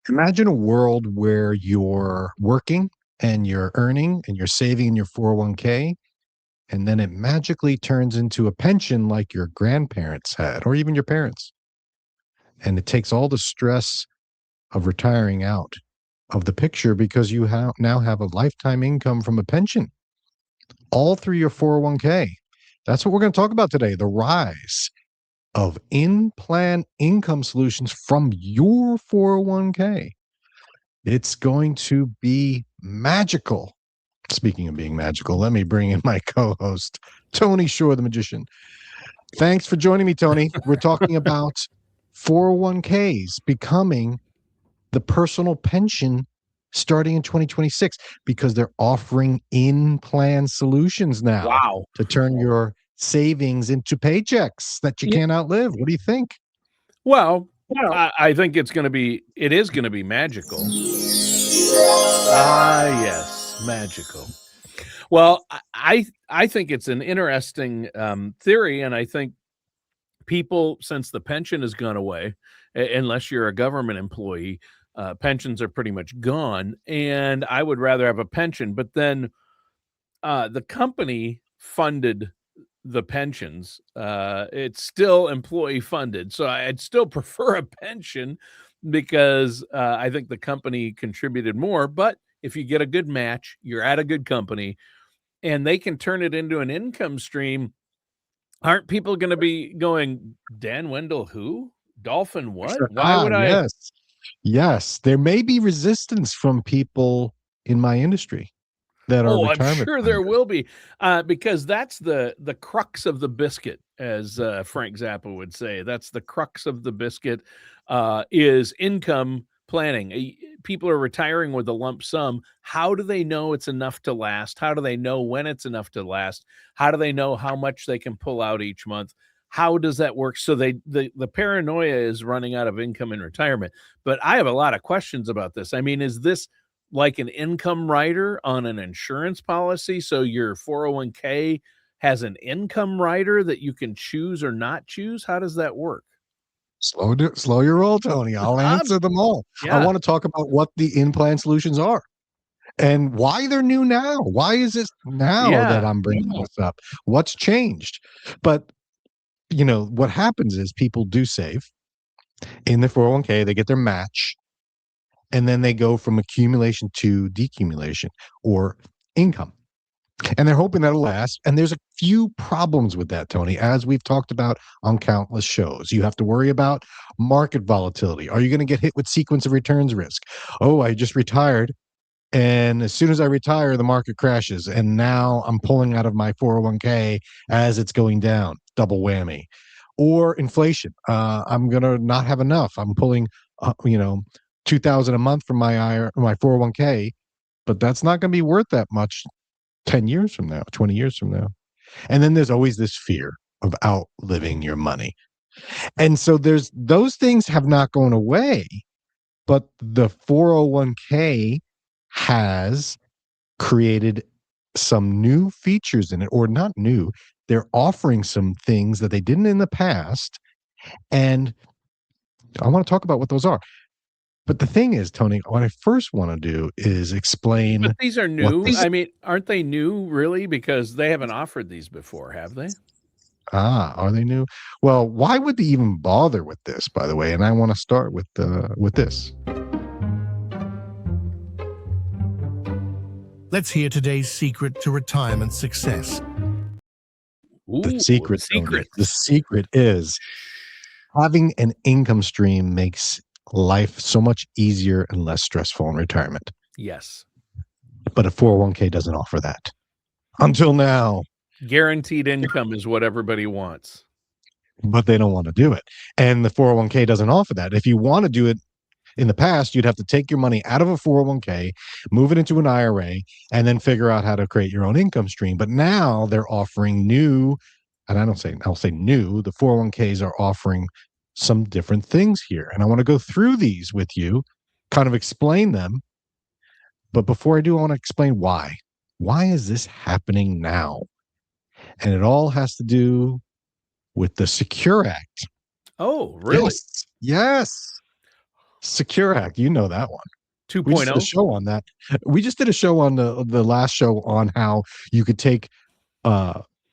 Imagine a world where you're working and you're earning and you're saving in your 401k, and then it magically turns into a pension like your grandparents had, or even your parents. And it takes all the stress of retiring out of the picture because you now have a lifetime income from a pension all through your 401k. That's what we're going to talk about today, the rise of in plan income solutions from your 401k. It's going to be magical. Speaking of being magical, let me bring in my co host, Tony Shore, the magician. Thanks for joining me, Tony. We're talking about 401ks becoming the personal pension starting in 2026 because they're offering in plan solutions now Wow. to turn your savings into paychecks that you Yeah. can't outlive. What do you think? Well, I think it is going to be magical. Ah, yes, magical. Well, I think it's an interesting theory, and I think people, since the pension has gone away, unless you're a government employee, pensions are pretty much gone, and I would rather have a pension. But then the company funded the pensions. It's still employee funded, so I'd still prefer a pension because I think the company contributed more. But if you get a good match, you're at a good company, and they can turn it into an income stream. Aren't people going to be going, Dan Wendell, who? Dolphin, what? Why would I? Yes. Yes. There may be resistance from people in my industry that are Oh, I'm retirement sure there planners. will be, because that's the crux of the biscuit, as Frank Zappa would say. That's the crux of the biscuit, is income planning. People are retiring with a lump sum. How do they know it's enough to last? How do they know when it's enough to last? How do they know how much they can pull out each month? How does that work? So the paranoia is running out of income in retirement. But I have a lot of questions about this. I mean, is this like an income rider on an insurance policy? So your 401k has an income rider that you can choose or not choose? How does that work? Slow your roll, Tony. I'll Um, answer them all. I yeah, want to talk about what the in-plan solutions are and why they're new now. Why is it now that yeah. I'm bringing this up? What's changed? But what happens is people do save in their 401k, they get their match, and then they go from accumulation to decumulation or income. And they're hoping that'll last. And there's a few problems with that, Tony, as we've talked about on countless shows. You have to worry about market volatility. Are you going to get hit with sequence of returns risk? Oh, I just retired. And as soon as I retire, the market crashes. And now I'm pulling out of my 401k as it's going down. Double whammy. Or inflation. I'm going to not have enough. I'm pulling, 2000 a month from my 401k, but that's not going to be worth that much 10 years from now, 20 years from now. And then there's always this fear of outliving your money. And so there's those things have not gone away, but the 401k has created some new features in it, or not new. They're offering some things that they didn't in the past. And I want to talk about what those are. But the thing is, Tony, what I first want to do is But explain these are what new. this. I mean, aren't they new really? Because they haven't offered these before, have they? Are they new? Well, why would they even bother with this, by the way? And I want to start with this. Let's hear today's secret to retirement success. The Ooh, secret, Tony, the secrets. secret is having an income stream makes life so much easier and less stressful in retirement. Yes. But a 401k doesn't offer that until now, Guaranteed income is what everybody wants. but they don't want to do it. And the 401k doesn't offer that. If you want to do it in the past, you'd have to take your money out of a 401k, move it into an IRA, and then figure out how to create your own income stream. But now they're offering new, and I'll say new, the 401ks are offering some different things here. And I want to go through these with you, kind of explain them. But before I do, I want to explain why. Why is this happening now? And it all has to do with the Secure Act. Oh, really? Yes. Secure Act, you know that one. We just did a 2.0. show on that. We just did a show on the last show on how you could take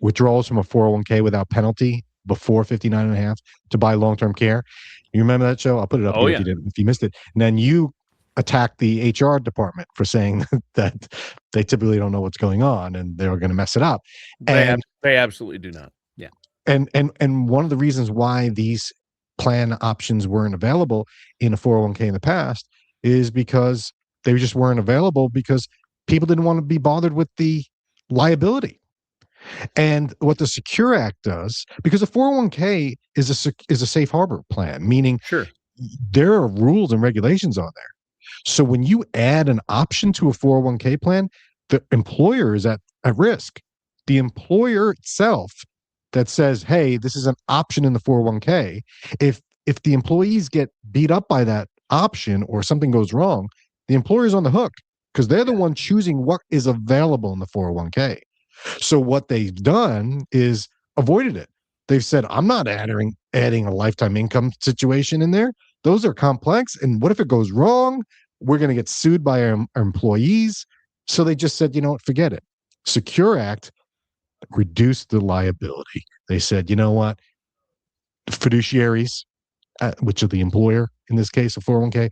withdrawals from a 401k without penalty before 59 and a half to buy long-term care. You remember that show? I'll put it up Oh, here yeah. if you missed it. And then you attacked the HR department for saying that they typically don't know what's going on and they're going to mess it up. And They absolutely do not. Yeah. And one of the reasons why these plan options weren't available in a 401k in the past is because they just weren't available because people didn't want to be bothered with the liability. And what the Secure Act does, because a 401k is a safe harbor plan, meaning Sure. there are rules and regulations on there. So when you add an option to a 401k plan, the employer is at risk. The employer itself that says, hey, this is an option in the 401k. If the employees get beat up by that option or something goes wrong, the employer is on the hook because they're the one choosing what is available in the 401k. So what they've done is avoided it. They've said, I'm not adding a lifetime income situation in there. Those are complex. And what if it goes wrong? We're going to get sued by our employees. So they just said, you know what, forget it. Secure Act reduced the liability. They said, you know what, fiduciaries, which are the employer in this case, a 401k,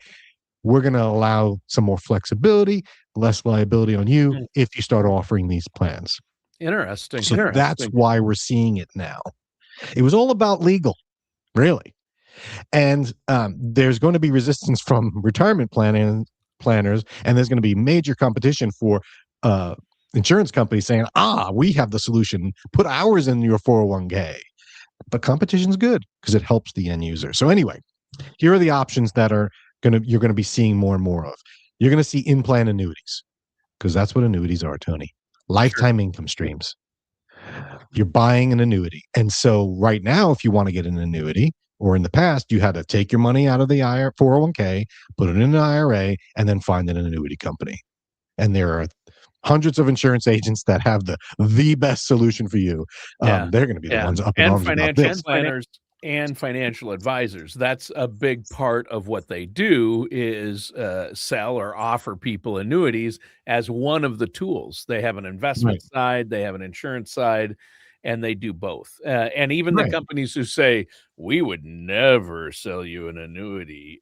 we're going to allow some more flexibility, less liability on you if you start offering these plans. Interesting. So that's why we're seeing it now. It was all about legal, really. And there's going to be resistance from retirement planners, and there's going to be major competition for insurance companies saying, we have the solution. Put ours in your 401k. But competition's good because it helps the end user. So anyway, here are the options that you're going to be seeing more and more of. You're going to see in-plan annuities because that's what annuities are, Tony. Lifetime income streams. You're buying an annuity. And so right now, if you want to get an annuity, or in the past, you had to take your money out of the 401k, put it in an IRA, and then find an annuity company. And there are hundreds of insurance agents that have the best solution for you. They're going to be the ones up in arms about this. Planners and financial advisors. That's a big part of what they do is sell or offer people annuities as one of the tools. They have an investment side, they have an insurance side, and they do both. And even the companies who say, we would never sell you an annuity,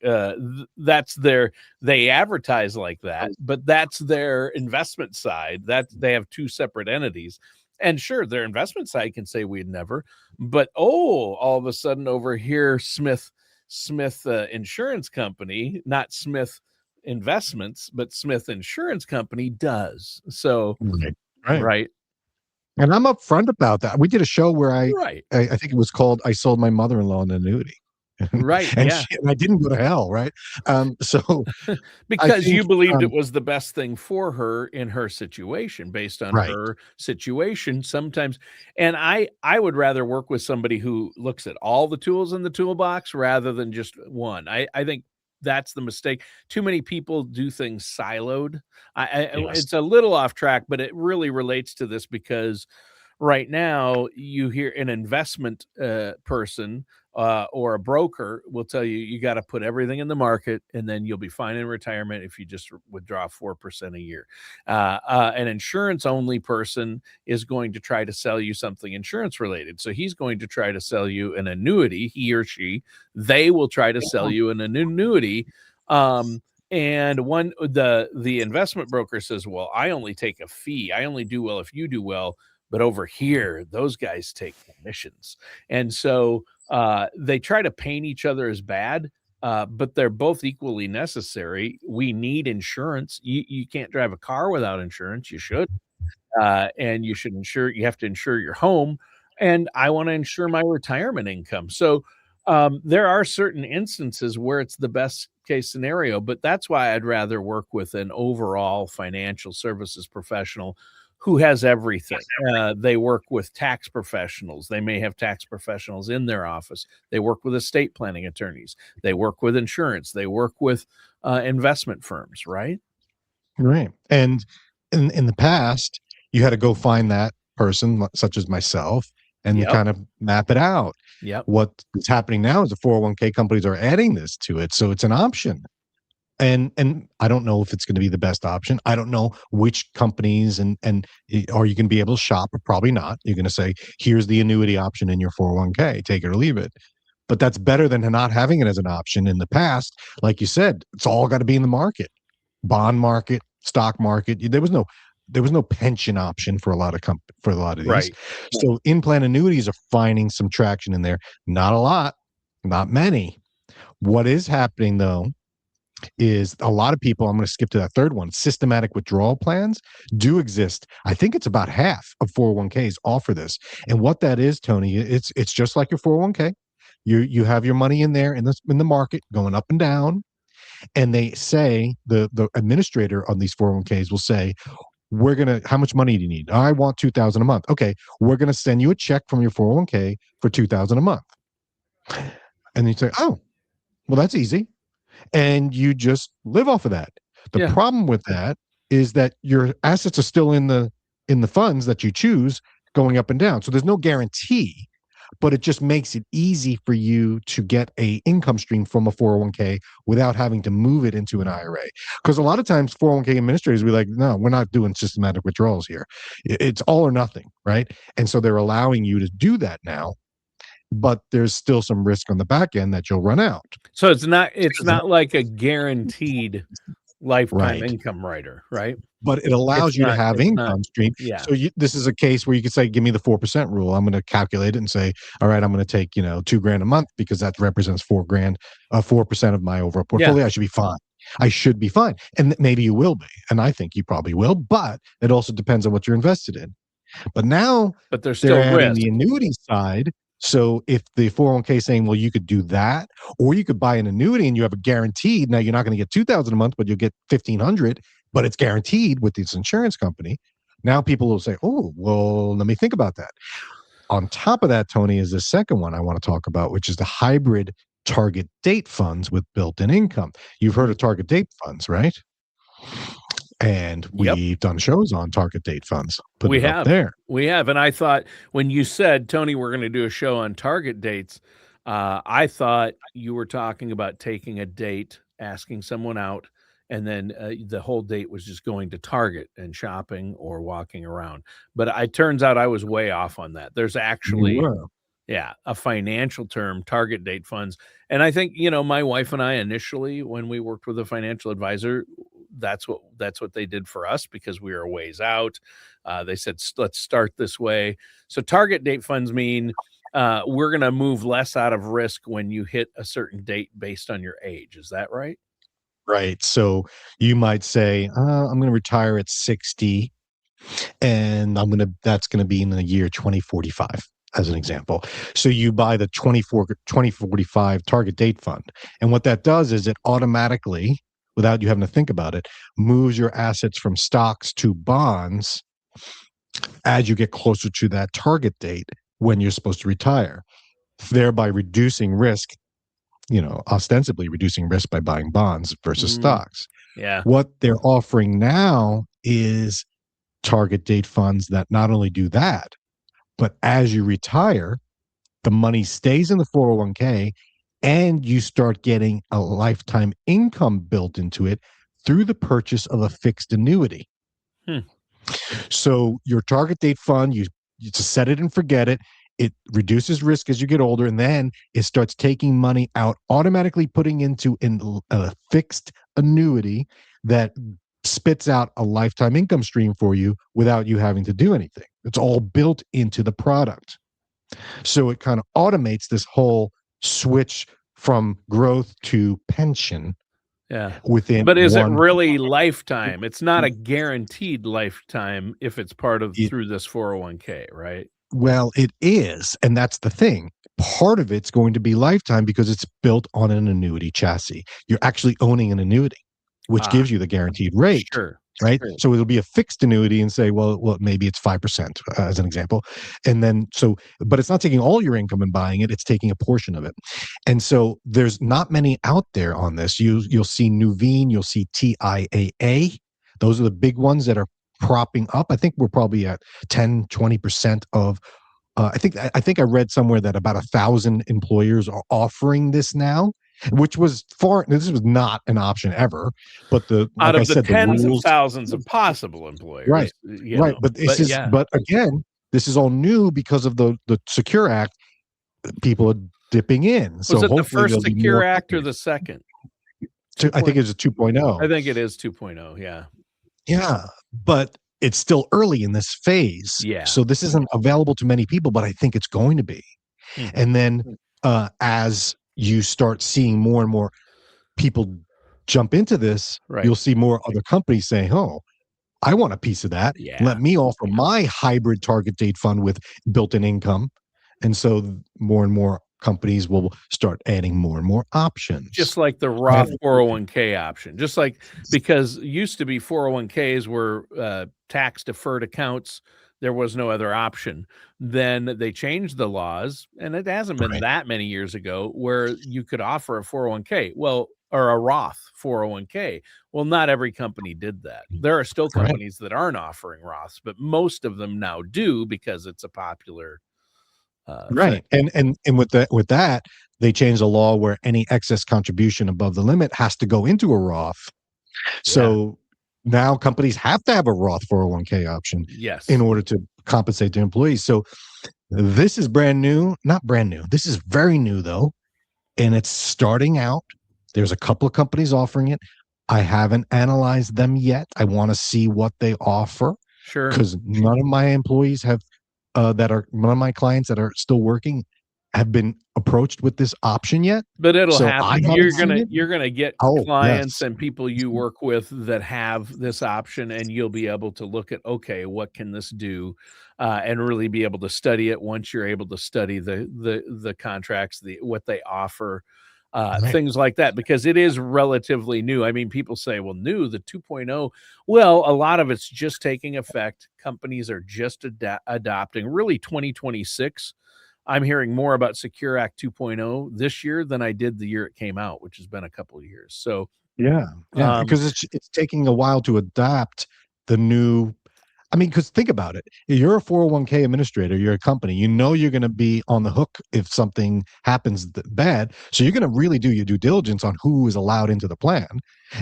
they advertise like that, but that's their investment side. That they have two separate entities. And sure, their investment side can say we'd never, but all of a sudden over here, Smith Insurance Company, not Smith Investments, but Smith Insurance Company does. So, right. And I'm upfront about that. We did a show where I think it was called "I Sold My Mother-in-Law an Annuity." Right. and I didn't go to hell. Right. So because you believed it was the best thing for her in her situation, based on her situation sometimes. And I would rather work with somebody who looks at all the tools in the toolbox rather than just one. I think that's the mistake. Too many people do things siloed. It's a little off track, but it really relates to this because right now you hear an investment person or a broker will tell you, you got to put everything in the market and then you'll be fine in retirement if you just withdraw 4% a year. An insurance only person is going to try to sell you something insurance related. So he's going to try to sell you an annuity, he or she. They will try to sell you an annuity. And the investment broker says, well, I only take a fee. I only do well if you do well. But over here, those guys take commissions. And so they try to paint each other as bad, but they're both equally necessary. We need insurance. You can't drive a car without insurance. You should. And you should you have to insure your home. And I want to insure my retirement income. So there are certain instances where it's the best case scenario, but that's why I'd rather work with an overall financial services professional who has everything. They work with tax professionals. They may have tax professionals in their office. They work with estate planning attorneys. They work with insurance. They work with investment firms, right? Right. And in the past, you had to go find that person, such as myself, and kind of map it out. Yep. What is happening now is the 401k companies are adding this to it. So it's an option. And I don't know if it's going to be the best option. I don't know which companies and are you going to be able to shop? Or probably not. You're going to say, here's the annuity option in your 401k, take it or leave it. But that's better than not having it as an option in the past. Like you said, it's all got to be in the market, bond market, stock market. There was no pension option for a lot of these. Right. So in-plan annuities are finding some traction in there. Not a lot, not many. What is happening though is a lot of people, I'm going to skip to that third one, systematic withdrawal plans do exist. I think it's about half of 401ks offer this. And what that is, Tony, it's just like your 401k. You have your money in there in the market going up and down. And they say, the administrator on these 401ks will say, how much money do you need? I want $2,000 a month. Okay, we're going to send you a check from your 401k for $2,000 a month. And you say, oh, well, that's easy. And you just live off of that. The problem with that is that your assets are still in the funds that you choose going up and down. So there's no guarantee, but it just makes it easy for you to get a income stream from a 401k without having to move it into an IRA. Because a lot of times 401k administrators will be like, no, we're not doing systematic withdrawals here. It's all or nothing, right? And so they're allowing you to do that now. But there's still some risk on the back end that you'll run out. So it's not like a guaranteed lifetime income rider, right? But it allows you to have income stream. Yeah. So this is a case where you could say, give me the 4% rule. I'm going to calculate it and say, all right, I'm going to take, $2,000 a month because that represents $4,000, 4% of my overall portfolio. Yeah. I should be fine. I should be fine. And maybe you will be. And I think you probably will, but it also depends on what you're invested in. But now there's still risk. The annuity side. So if the 401k is saying, well, you could do that, or you could buy an annuity and you have a guaranteed, now you're not going to get $2,000 a month, but you'll get $1,500, but it's guaranteed with this insurance company. Now people will say, oh, well, let me think about that. On top of that, Tony, is the second one I want to talk about, which is the hybrid target date funds with built-in income. You've heard of target date funds, right? And we've done shows on target date funds. We have. And I thought when you said, Tony, we're going to do a show on target dates, I thought you were talking about taking a date, asking someone out, and then the whole date was just going to Target and shopping or walking around. But it turns out I was way off on that. There's actually a financial term, target date funds. And I think, my wife and I initially, when we worked with a financial advisor, that's what they did for us because we were a ways out. They said, let's start this way. So target date funds mean we're going to move less out of risk when you hit a certain date based on your age. Is that right? Right. So you might say, I'm going to retire at 60 and that's going to be in the year 2045 as an example. So you buy the 2045 target date fund. And what that does is it automatically, without you having to think about it, moves your assets from stocks to bonds as you get closer to that target date when you're supposed to retire, thereby reducing risk, ostensibly reducing risk by buying bonds versus stocks. Yeah. What they're offering now is target date funds that not only do that, but as you retire, the money stays in the 401k and you start getting a lifetime income built into it through the purchase of a fixed annuity. So your target date fund, you just set it and forget it. It reduces risk as you get older, and then it starts taking money out, automatically putting into a fixed annuity that spits out a lifetime income stream for you without you having to do anything. It's all built into the product. So it kind of automates this whole switch from growth to pension. Yeah. But is it really lifetime? It's not a guaranteed lifetime if it's part of through this 401k, right? Well, it is. And that's the thing. Part of it's going to be lifetime because it's built on an annuity chassis. You're actually owning an annuity, which gives you the guaranteed rate. Sure. Right. Sure. So it'll be a fixed annuity and say, well, maybe it's 5% as an example. And then but it's not taking all your income and buying it. It's taking a portion of it. And so there's not many out there on this. You'll see Nuveen, you'll see TIAA. Those are the big ones that are propping up. I think we're probably at 10, 20% of, I think I read somewhere that about 1,000 employers are offering this now. which was this was not an option ever. But Out like I of the said, the tens of rules, thousands of possible employers, right, right. yeah. But again, this is all new because of the Secure Act. People are dipping in, Was so it the hopefully first there'll be Secure more Act or companies. the second? I think it's a I 2.0. think it is 2.0. Yeah. Yeah, but it's still early in this phase. Yeah. So this isn't available to many people, but I think it's going to be. Mhm. And then as you start seeing more and more people jump into this, Right. you'll see more other companies saying, "Oh, I want a piece of that. Yeah. Let me offer my hybrid target date fund with built-in income." And so more and more companies will start adding more and more options. Just like the Roth 401k option, just like, because it used to be 401ks were tax deferred accounts. There was no other option. Then they changed the laws, and it hasn't been that many years ago where you could offer a 401k. Well, or a Roth 401k. Well, not every company did that. There are still companies that aren't offering Roths, but most of them now do because it's a popular right. thing. And with that, they changed the law where any excess contribution above the limit has to go into a Roth. So now companies have to have a Roth 401k option in order to compensate their employees. So this is brand new, not brand new. This is very new though, and it's starting out. There's a couple of companies offering it. I haven't analyzed them yet. I want to see what they offer. Sure. Because none of my employees have none of my clients that are still working have been approached with this option yet. But it'll So happen. You're gonna get clients and people you work with that have this option, and you'll be able to look at, okay, what can this do, and really be able to study it once you're able to study the contracts, what they offer, things like that, because it is relatively new. I mean, people say, well, new, the 2.0. Well, a lot of it's just taking effect. Companies are just adopting. Really, 2026. I'm hearing more about Secure Act 2.0 this year than I did the year it came out, which has been a couple of years. So because it's taking a while to adapt the new. I mean, because think about it. You're a 401k administrator, you're a company, you know you're going to be on the hook if something happens bad. So you're going to really do your due diligence on who is allowed into the plan.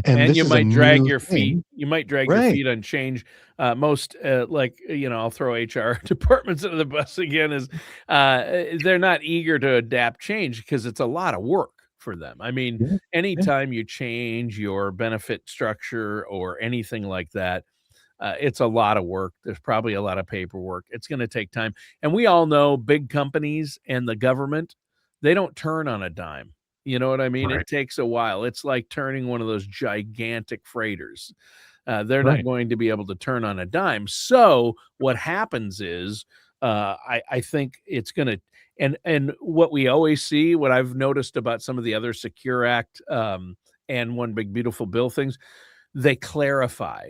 And this you is might drag your thing. feet. You might drag your feet on change. Most I'll throw HR departments under the bus again, is they're not eager to adapt change because it's a lot of work for them. I mean, anytime you change your benefit structure or anything like that, it's a lot of work. There's probably a lot of paperwork. It's going to take time. And we all know big companies and the government, they don't turn on a dime. You know what I mean? It takes a while. It's like turning one of those gigantic freighters. They're not going to be able to turn on a dime. So what happens is, I think it's going to, and what we always see, what I've noticed about some of the other Secure Act and One Big Beautiful Bill things, they clarify,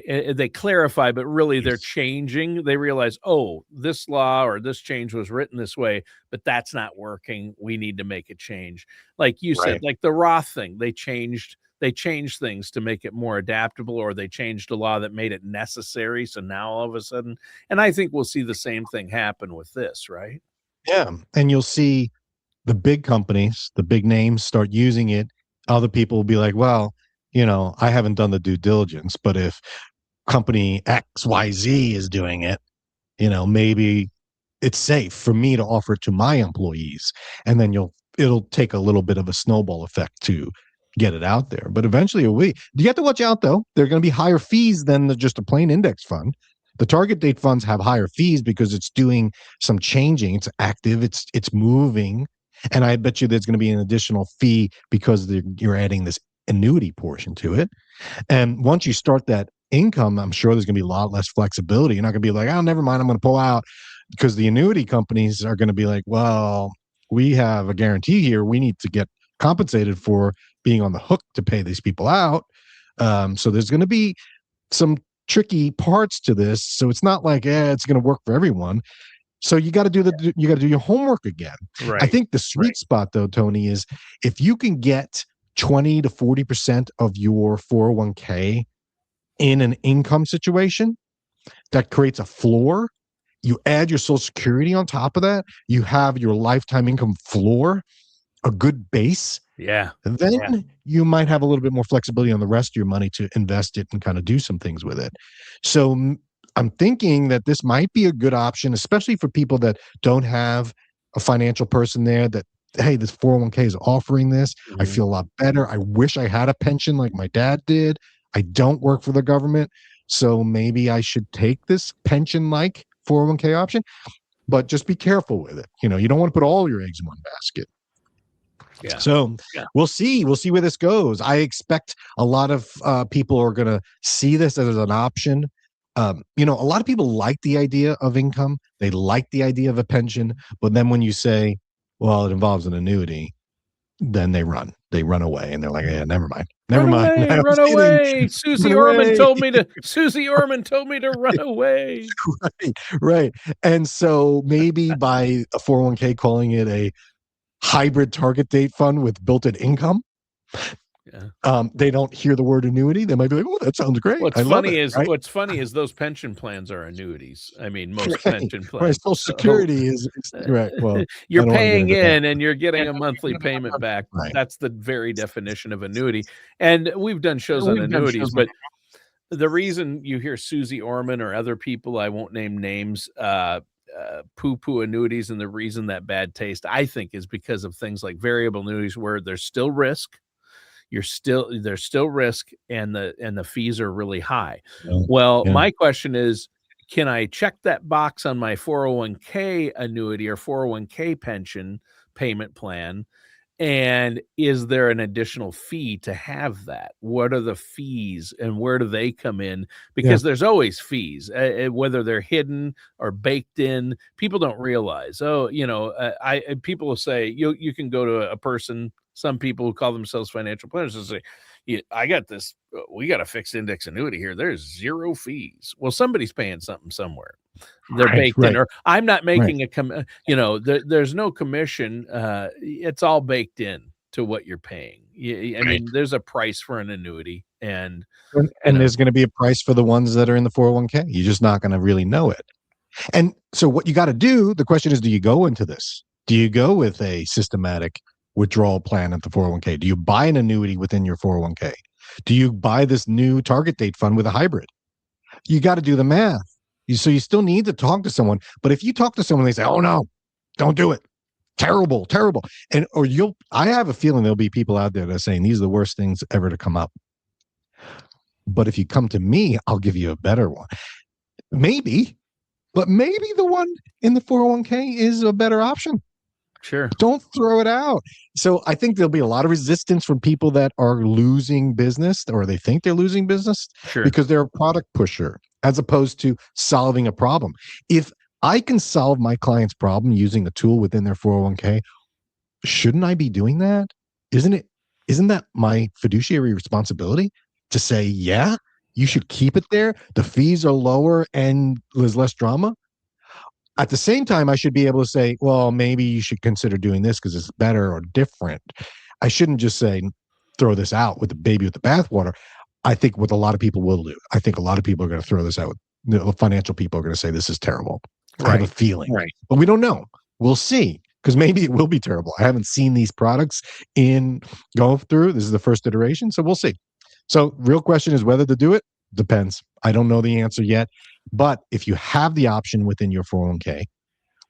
but really they're changing. They realize, oh, this law or this change was written this way, but that's not working. We need to make a change. Like you said, like the Roth thing, they changed things to make it more adaptable, or they changed a law that made it necessary. So now all of a sudden, and I think we'll see the same thing happen with this, right? Yeah. And you'll see the big companies, the big names start using it. Other people will be like, well, I haven't done the due diligence, but if company XYZ is doing it, maybe it's safe for me to offer it to my employees. And then it'll take a little bit of a snowball effect to get it out there. But eventually you have to watch out though. They're going to be higher fees than just a plain index fund. The target date funds have higher fees because it's doing some changing. It's active. It's moving. And I bet you there's going to be an additional fee because you're adding this annuity portion to it. And once you start that income, I'm sure there's going to be a lot less flexibility. You're not going to be like, oh, never mind, I'm going to pull out, because the annuity companies are going to be like, well, we have a guarantee here. We need to get compensated for being on the hook to pay these people out. So there's going to be some tricky parts to this. So it's not like, it's going to work for everyone. So you got to do your homework again. Right. I think the sweet spot though, Tony, is if you can get 20 to 40% of your 401k in an income situation that creates a floor. You add your Social Security on top of that. You have your lifetime income floor, a good base. Yeah. And then you might have a little bit more flexibility on the rest of your money to invest it and kind of do some things with it. So I'm thinking that this might be a good option, especially for people that don't have a financial person there that, hey, this 401k is offering this. I Mhm. feel a lot better. I wish I had a pension like my dad did. I don't work for the government. So maybe I should take this pension like 401k option, but just be careful with it. You don't want to put all your eggs in one basket. Yeah. So we'll see. We'll see where this goes. I expect a lot of people are going to see this as an option. A lot of people like the idea of income. They like the idea of a pension. But then when you say, well, it involves an annuity, then they run. They run away and they're like, yeah, never mind. Never Run mind. away, I was run kidding. away. Susie Run Orman away. told me to run away. Right. Right. And so maybe by a 401k calling it a hybrid target date fund with built-in income, they don't hear the word annuity. They might be like, "Oh, that sounds great. I love it." Right? What's funny is those pension plans are annuities. I mean, most Right. pension Right. plans. Social Security is right. Well, I You're don't want to get paying into that. in and you're getting a monthly payment back. Right. That's the very definition of annuity. And we've done shows on annuities, but the reason you hear Susie Orman or other people, I won't name names, poo-poo annuities, and the reason that bad taste, I think, is because of things like variable annuities where there's still risk. There's still risk, and the fees are really high. Well, my question is, can I check that box on my 401k annuity or 401k pension payment plan? And is there an additional fee to have that? What are the fees and where do they come in? Because there's always fees, whether they're hidden or baked in. People don't realize. People will say you can go to a person. Some people who call themselves financial planners will say, I got this. We got a fixed index annuity here. There's 0 fees. Well, somebody's paying something somewhere. They're baked in, or I'm not making there's no commission. It's all baked in to what you're paying. I mean, there's a price for an annuity, and there's going to be a price for the ones that are in the 401k. You're just not going to really know it. And so what you got to do, the question is, do you go into this? Do you go with a systematic withdrawal plan at the 401k? Do you buy an annuity within your 401k? Do you buy this new target date fund with a hybrid? You got to do the math. So you still need to talk to someone. But if you talk to someone, they say, "Oh no, don't do it. Terrible, terrible." I have a feeling there'll be people out there that are saying these are the worst things ever to come up. But if you come to me, I'll give you a better one. Maybe the one in the 401k is a better option. Sure. Don't throw it out. So I think there'll be a lot of resistance from people that are losing business, or they think they're losing business, because they're a product pusher as opposed to solving a problem. If I can solve my client's problem using a tool within their 401k, shouldn't I be doing that? Isn't that my fiduciary responsibility to say, yeah, you should keep it there. The fees are lower and there's less drama. At the same time, I should be able to say, well, maybe you should consider doing this because it's better or different. I shouldn't just say, throw this out with the baby with the bathwater. I think what a lot of people will do, I think a lot of people are going to throw this out. The financial people are going to say, this is terrible. I have a feeling. Right. But we don't know. We'll see, because maybe it will be terrible. I haven't seen these products go through. This is the first iteration, so we'll see. So real question is whether to do it. Depends. I don't know the answer yet. But if you have the option within your 401k,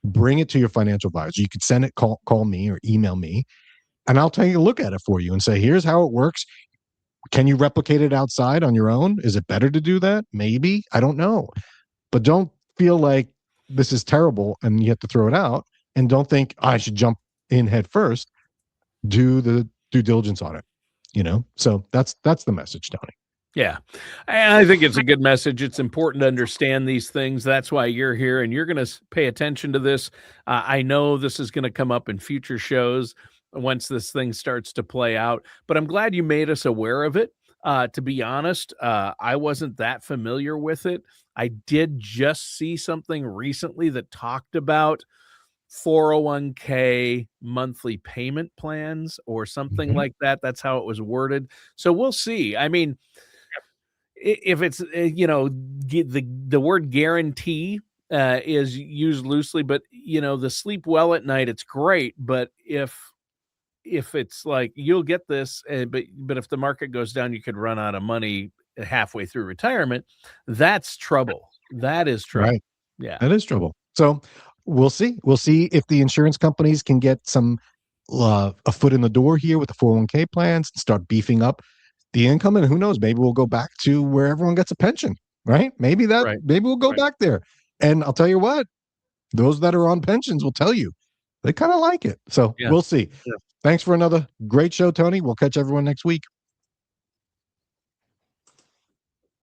bring it to your financial advisor. You could send it, call me or email me, and I'll take a look at it for you and say, here's how it works. Can you replicate it outside on your own? Is it better to do that? Maybe. I don't know. But don't feel like this is terrible and you have to throw it out. And don't think I should jump in head first. Do the due diligence on it. So that's the message, Tony. Yeah, I think it's a good message. It's important to understand these things. That's why you're here, and you're going to pay attention to this. I know this is going to come up in future shows once this thing starts to play out, but I'm glad you made us aware of it. To be honest, I wasn't that familiar with it. I did just see something recently that talked about 401k monthly payment plans or something like that. That's how it was worded. So we'll see. I mean, if it's, the word guarantee is used loosely, but, the sleep well at night, it's great. But if if it's like you'll get this, but if the market goes down, you could run out of money halfway through retirement. That's trouble. That is trouble. Right. Yeah. That is trouble. So we'll see. We'll see if the insurance companies can get some a foot in the door here with the 401k plans, start beefing up the income, and who knows, maybe we'll go back to where everyone gets a pension, right? Maybe we'll go back there. And I'll tell you what, those that are on pensions will tell you they kind of like it. So we'll see. Yeah. Thanks for another great show, Tony. We'll catch everyone next week.